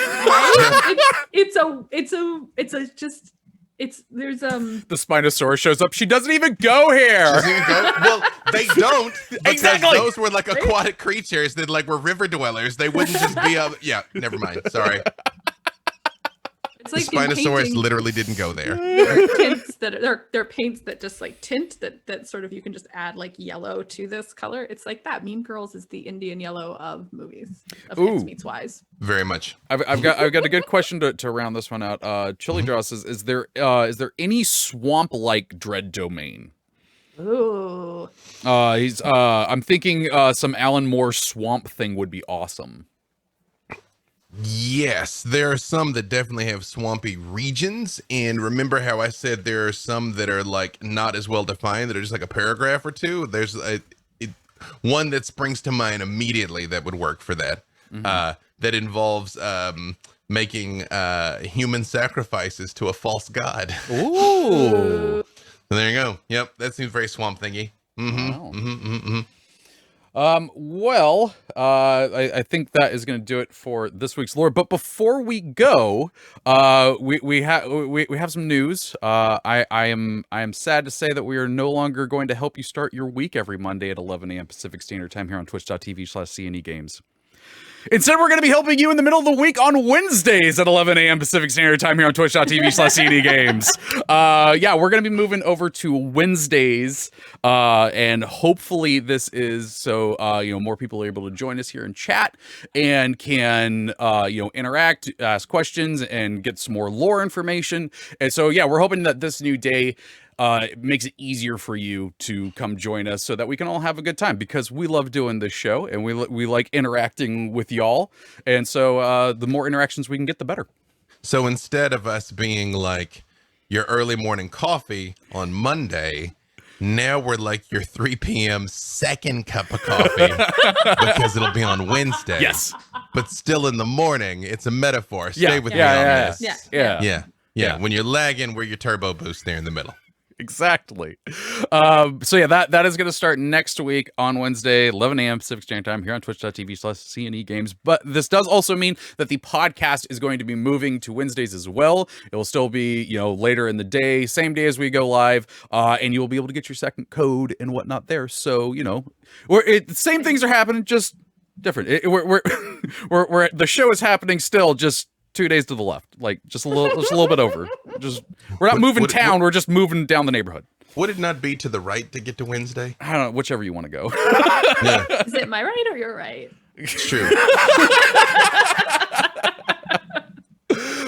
there's The Spinosaurus shows up. She doesn't even go here. Doesn't even go? Well, they don't. Because Exactly. those were like aquatic creatures that like were river dwellers. They wouldn't just be yeah, never mind. Sorry. it's The like in Spinosaurus painting, literally didn't go there. there are tints that are paints that just like tint that sort of you can just add like yellow to this color. It's like that. Mean Girls is the Indian yellow of movies of X meets Y's. Very much. I've got a good question to round this one out. Chili Dross is there any swamp like dread domain? Ooh. I'm thinking some Alan Moore swamp thing would be awesome. Yes, there are some that definitely have swampy regions, and remember how I said there are some that are like not as well defined, that are just like a paragraph or two. There's one that springs to mind immediately that would work for that. That involves making human sacrifices to a false god. Ooh. So there you go. Yep, that seems very swamp thingy. Well, I think that is going to do it for this week's lore. But before we go, we have some news. I am sad to say that we are no longer going to help you start your week every Monday at 11 a.m. Pacific Standard Time here on twitch.tv/CNE Games. Instead, we're going to be helping you in the middle of the week on Wednesdays at 11 a.m. Pacific Standard Time here on twitch.tv/CNE Games. Yeah, we're going to be moving over to Wednesdays, and hopefully this is so, more people are able to join us here in chat and can, interact, ask questions, and get some more lore information. And so, yeah, we're hoping that this new day it makes it easier for you to come join us so that we can all have a good time, because we love doing this show and we like interacting with y'all. And so the more interactions we can get, the better. So instead of us being like your early morning coffee on Monday, now we're like your 3 p.m. second cup of coffee because it'll be on Wednesday. Yes. But still in the morning. It's a metaphor. Stay Yeah, with me on this. Yeah. When you're lagging, we're your turbo boost there in the middle. Exactly. So yeah, that is going to start next week on Wednesday, 11 a.m. Pacific Standard Time here on twitch.tv/CNE Games. But this does also mean that the podcast is going to be moving to Wednesdays as well. It will still be, later in the day, same day as we go live, and you will be able to get your second code and whatnot there. So, same things are happening, just different. We're the show is happening still, just 2 days to the left, like just a little bit over. We're not moving town. We're just moving down the neighborhood. Would it not be to the right to get to Wednesday? I don't know, whichever you want to go. Yeah. Is it my right or your right? It's true. These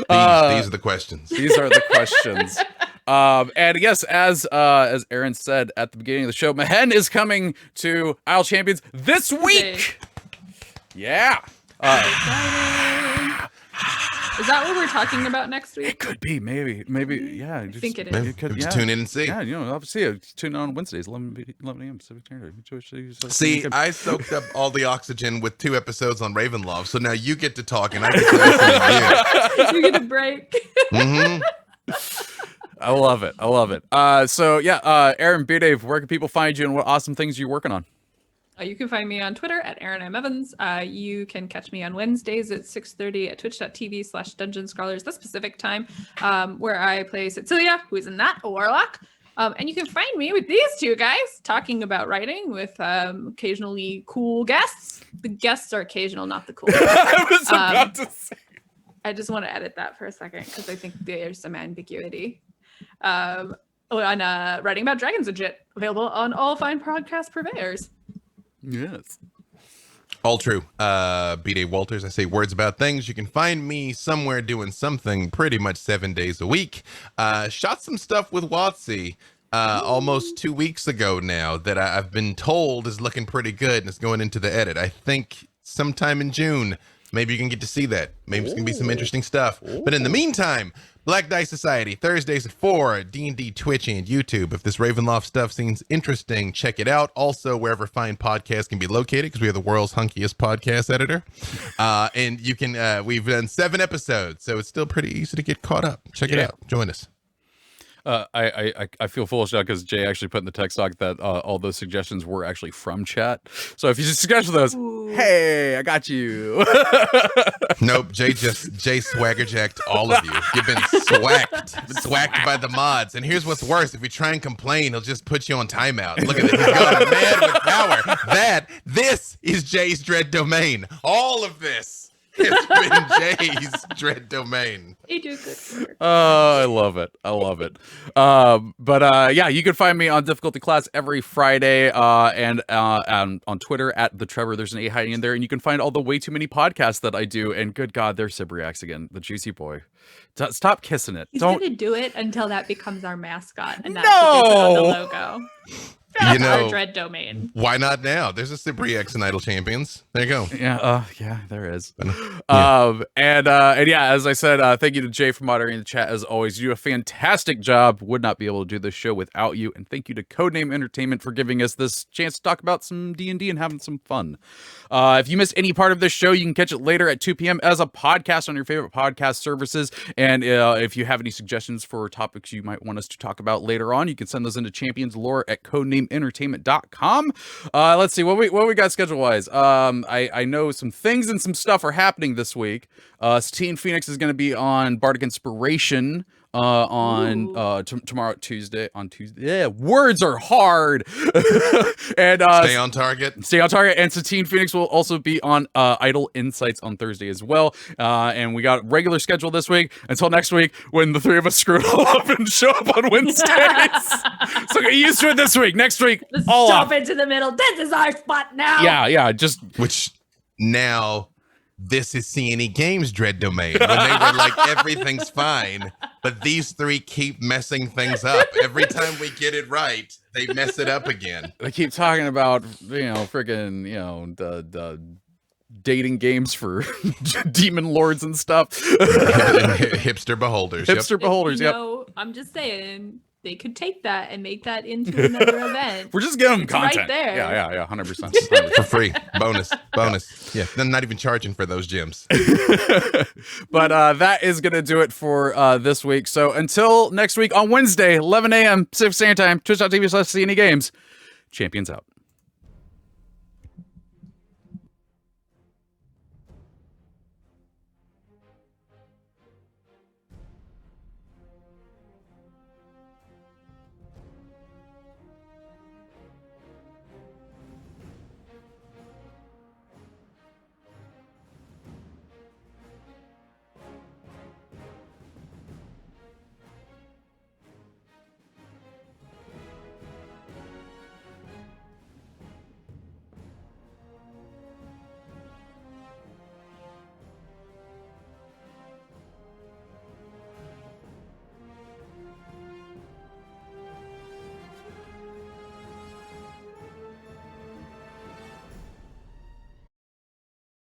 are the questions. These are the questions. And yes, as Erin said at the beginning of the show, Mehen is coming to Isle Champions this week. Yeah. Is that what we're talking about next week? It could be, maybe, yeah. I think it is. Maybe just tune in and see. Yeah, obviously, tune in on Wednesdays, 11 a.m. Pacific Standard. See, I soaked up all the oxygen with 2 episodes on Ravenloft, so now you get to talk and I get to listen to You get a break. I love it. So yeah, Erin B. Dave, where can people find you and what awesome things you're working on? You can find me on Twitter at Erin M. Evans. You can catch me on Wednesdays at 6:30 at twitch.tv/Dungeon Scrawlers, the specific time, where I play Cecilia, who is not a warlock. And you can find me with these two guys talking about writing with occasionally cool guests. The guests are occasional, not the cool. I was about to say. I just want to edit that for a second because I think there's some ambiguity. On Writing About Dragons Legit, available on all fine podcast purveyors. Yes. All true. B-Day Walters, I say words about things. You can find me somewhere doing something pretty much 7 days a week. Shot some stuff with Watsy almost 2 weeks ago now that I've been told is looking pretty good and it's going into the edit. I think sometime in June, maybe you can get to see that. Maybe it's going to be some interesting stuff. But in the meantime, Black Dice Society, Thursdays at 4, D&D, Twitch, and YouTube. If this Ravenloft stuff seems interesting, check it out. Also, wherever fine podcasts can be located, because we are the world's hunkiest podcast editor. And you can, we've done 7 episodes, so it's still pretty easy to get caught up. Check it out. Join us. I feel foolish now because Jay actually put in the text talk that all those suggestions were actually from chat. So if you just schedule those, hey, I got you. Nope, Jay swaggerjacked all of you. You've been swacked by the mods. And here's what's worse: if you try and complain, he'll just put you on timeout. Look at this, he's gone mad with power. This is Jay's Dread Domain. All of this. It's been Jay's Dread Domain. They do good work. I love it. Yeah, you can find me on Difficulty Class every Friday and on Twitter at the Treavor. There's an A hiding in there, and you can find all the way too many podcasts that I do. And good God, there's Cibriax again, the juicy boy. Stop kissing it. He's Don't gonna do it until that becomes our mascot, and that's what they put on the logo. That's our Dread Domain. Why not now? There's a Cibriax and Idle Champions. There you go. Yeah, there is. And yeah, as I said, thank you to Jay for moderating the chat as always. You do a fantastic job. Would not be able to do this show without you. And thank you to Codename Entertainment for giving us this chance to talk about some D&D and having some fun. If you missed any part of this show, you can catch it later at 2 p.m. as a podcast on your favorite podcast services. And if you have any suggestions for topics you might want us to talk about later on, you can send those into championslore at codenameentertainment.com. Let's see what we got schedule wise. I know some things and some stuff are happening this week. Satine Phoenix is going to be on Bardic Inspiration on tomorrow Tuesday. Yeah, words are hard. And stay on target. And Satine Phoenix will also be on Idle Insights on Thursday as well. And we got regular schedule this week until next week when the three of us screw it all up and show up on Wednesdays. So get used to it this week. Next week, let's all jump off. into the middle. This is our spot now. Yeah, just which now. This is C&E Games Dread Domain when they were like everything's fine, but these three keep messing things up. Every time we get it right, they mess it up again. They keep talking about freaking the dating games for demon lords and stuff. Hipster beholders. Beholders. Yep. I'm just saying. They could take that and make that into another event. We're just giving them content. Right there. Yeah, 100%. For free. Bonus. Yeah, they're not even charging for those gyms. But that is going to do it for this week. So until next week on Wednesday, 11 a.m. Pacific Standard Time, twitch.tv/CNE Games. Champions out.